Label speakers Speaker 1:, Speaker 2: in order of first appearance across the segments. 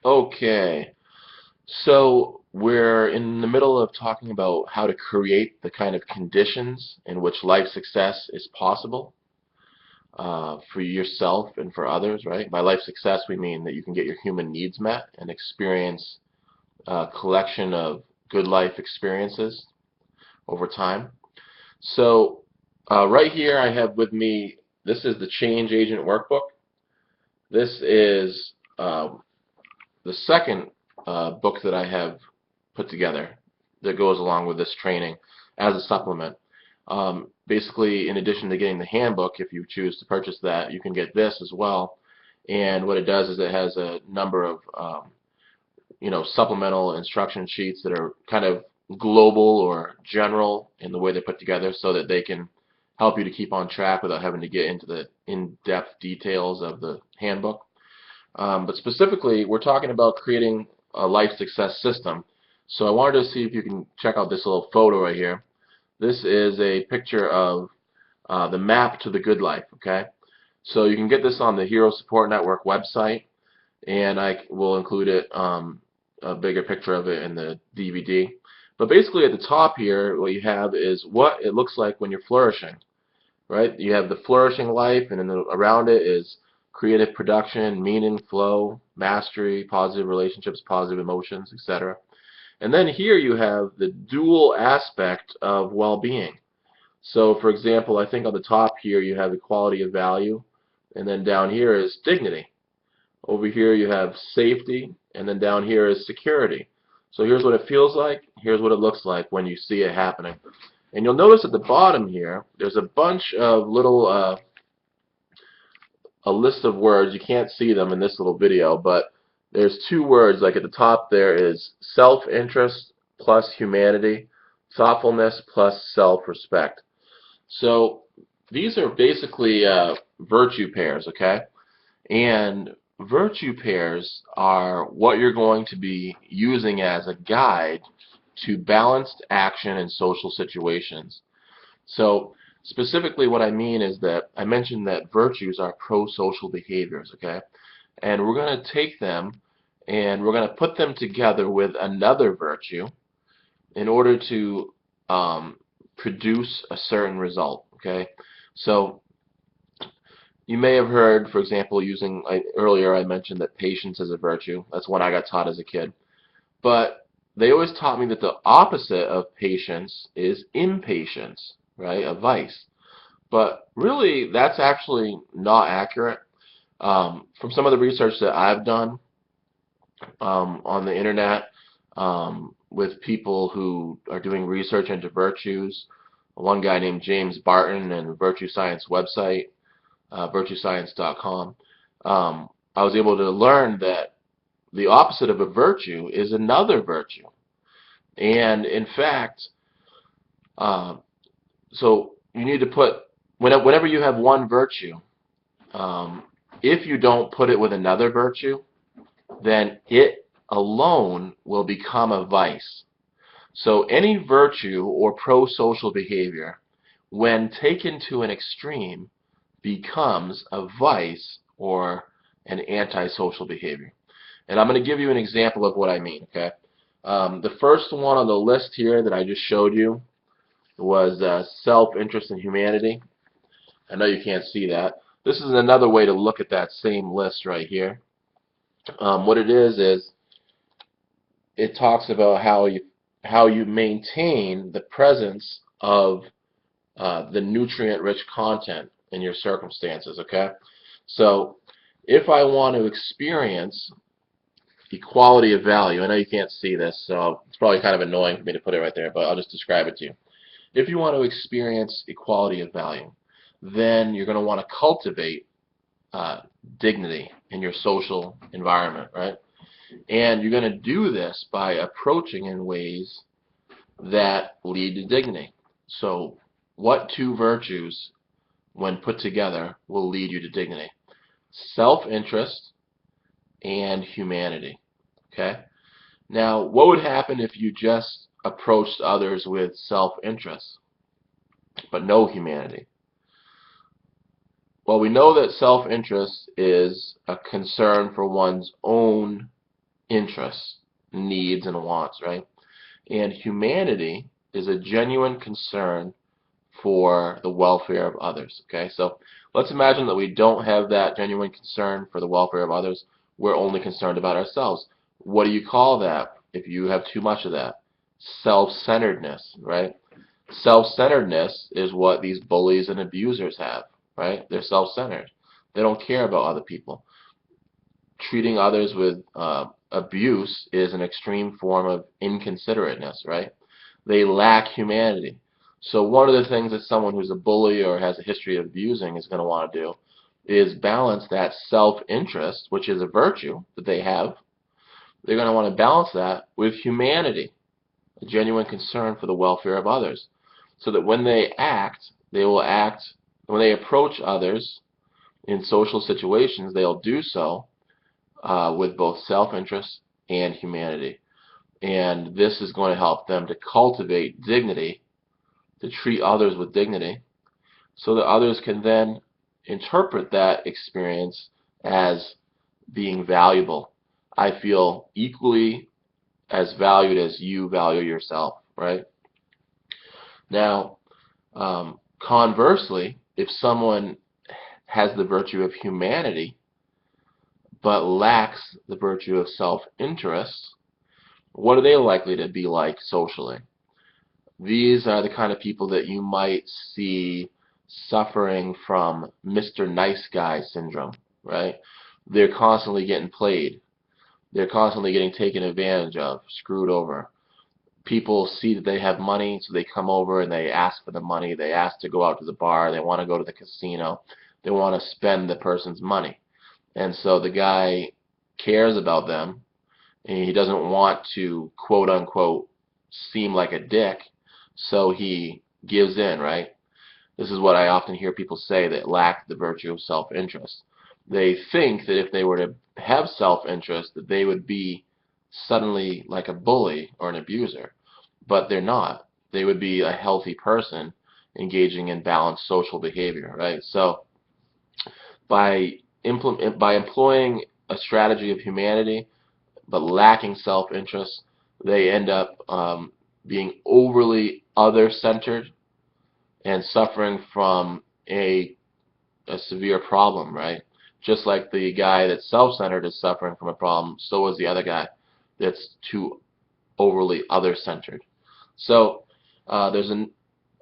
Speaker 1: Okay, so we're in the middle of talking about how to create the kind of conditions in which life success is possible for yourself and for others, right? By life success, we mean that you can get your human needs met and experience a collection of good life experiences over time. So right here I have with me, this is the Change Agent Workbook. This is the second book that I have put together that goes along with this training as a supplement. Basically, in addition to getting the handbook, if you choose to purchase that, you can get this as well. And what it does is it has a number of supplemental instruction sheets that are kind of global or general in the way they're put together so that they can help you to keep on track without having to get into the in-depth details of the handbook. But specifically, we're talking about creating a life success system. So I wanted to see if you can check out this little photo right here. This is a picture of the map to the good life, okay? So you can get this on the Hero Support Network website, and I will include it, a bigger picture of it in the DVD. But basically at the top here, what you have is what it looks like when you're flourishing, right? You have the flourishing life, and then around it is creative production, meaning, flow, mastery, positive relationships, positive emotions, etc. And then here you have the dual aspect of well-being. So, for example, I think on the top here you have equality of value, and then down here is dignity. Over here you have safety, and then down here is security. So here's what it feels like, here's what it looks like when you see it happening. And you'll notice at the bottom here, there's a bunch of little, a list of words. You can't see them in this little video, but there's two words, like at the top there is self-interest plus humanity, thoughtfulness plus self-respect. So these are basically virtue pairs, okay? And virtue pairs are what you're going to be using as a guide to balanced action in social situations. So specifically what I mean is that I mentioned that virtues are pro-social behaviors, okay? And we're going to take them and we're going to put them together with another virtue in order to produce a certain result, okay? So you may have heard, for example, earlier I mentioned that patience is a virtue. That's one I got taught as a kid. But they always taught me that the opposite of patience is impatience, right? A vice. But really, that's actually not accurate. From some of the research that I've done on the internet with people who are doing research into virtues, one guy named James Barton and the Virtue Science website, virtuescience.com, I was able to learn that the opposite of a virtue is another virtue. And in fact, so you need to put, whenever you have one virtue, if you don't put it with another virtue, then it alone will become a vice. So any virtue or pro-social behavior, when taken to an extreme, becomes a vice or an antisocial behavior. And I'm going to give you an example of what I mean, okay? The first one on the list here that I just showed you was self-interest in humanity. I know you can't see that. This is another way to look at that same list right here. What it is it talks about how you maintain the presence of the nutrient-rich content in your circumstances, okay? So if I want to experience equality of value, I know you can't see this, so it's probably kind of annoying for me to put it right there, but I'll just describe it to you. If you want to experience equality of value, then you're going to want to cultivate dignity in your social environment, right? And you're going to do this by approaching in ways that lead to dignity. So what two virtues, when put together, will lead you to dignity? Self-interest and humanity. Okay? Now, what would happen if you just approached others with self-interest, but no humanity? Well, we know that self-interest is a concern for one's own interests, needs, and wants, right? And humanity is a genuine concern for the welfare of others. Okay, so let's imagine that we don't have that genuine concern for the welfare of others. We're only concerned about ourselves. What do you call that if you have too much of that? Self-centeredness, right? Self-centeredness is what these bullies and abusers have, right? They're self-centered. They don't care about other people. Treating others with abuse is an extreme form of inconsiderateness, right? They lack humanity. So one of the things that someone who's a bully or has a history of abusing is going to want to do is balance that self-interest, which is a virtue that they have. They're going to want to balance that with humanity, a genuine concern for the welfare of others, so that when they act, when they approach others in social situations, they'll do so with both self-interest and humanity. And this is going to help them to cultivate dignity, to treat others with dignity, so that others can then interpret that experience as being valuable. I feel equally as valued as you value yourself, right? Now, conversely, if someone has the virtue of humanity but lacks the virtue of self-interest, what are they likely to be like socially? These are the kind of people that you might see suffering from Mr. Nice Guy syndrome, right? They're constantly getting played. They're constantly getting taken advantage of, screwed over. People see that they have money, so they come over and they ask for the money. They ask to go out to the bar. They want to go to the casino. They want to spend the person's money. And so the guy cares about them, and he doesn't want to, quote unquote, seem like a dick, so he gives in, right? This is what I often hear people say that lack the virtue of self-interest. They think that if they were to have self-interest, that they would be suddenly like a bully or an abuser, but they're not. They would be a healthy person engaging in balanced social behavior, right? So by employing a strategy of humanity but lacking self-interest, they end up being overly other-centered and suffering from a severe problem, right? Just like the guy that's self-centered is suffering from a problem, so is the other guy that's too overly other-centered. So there's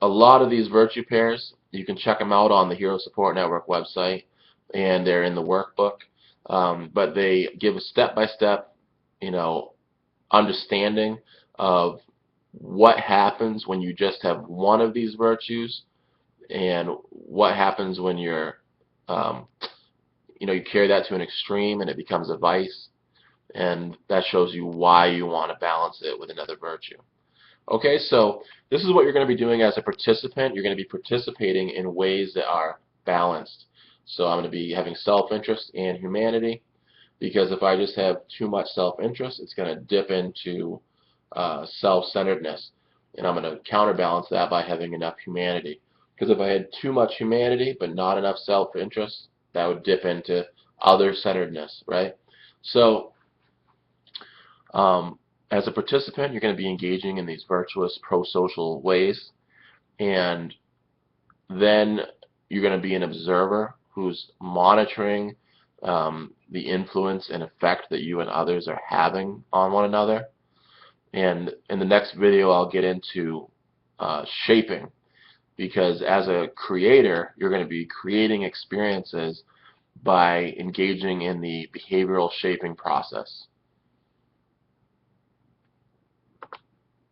Speaker 1: a lot of these virtue pairs. You can check them out on the Hero Support Network website, and they're in the workbook. But they give a step-by-step, understanding of what happens when you just have one of these virtues, and what happens when you carry that to an extreme and it becomes a vice, and that shows you why you want to balance it with another virtue. Okay, so this is what you're going to be doing as a participant. You're going to be participating in ways that are balanced. So I'm going to be having self-interest and humanity, because if I just have too much self-interest, it's going to dip into self-centeredness, and I'm going to counterbalance that by having enough humanity. Because if I had too much humanity but not enough self-interest, that would dip into other-centeredness, right? So as a participant, you're going to be engaging in these virtuous pro-social ways, and then you're going to be an observer who's monitoring the influence and effect that you and others are having on one another. And in the next video, I'll get into shaping, because as a creator, you're going to be creating experiences by engaging in the behavioral shaping process.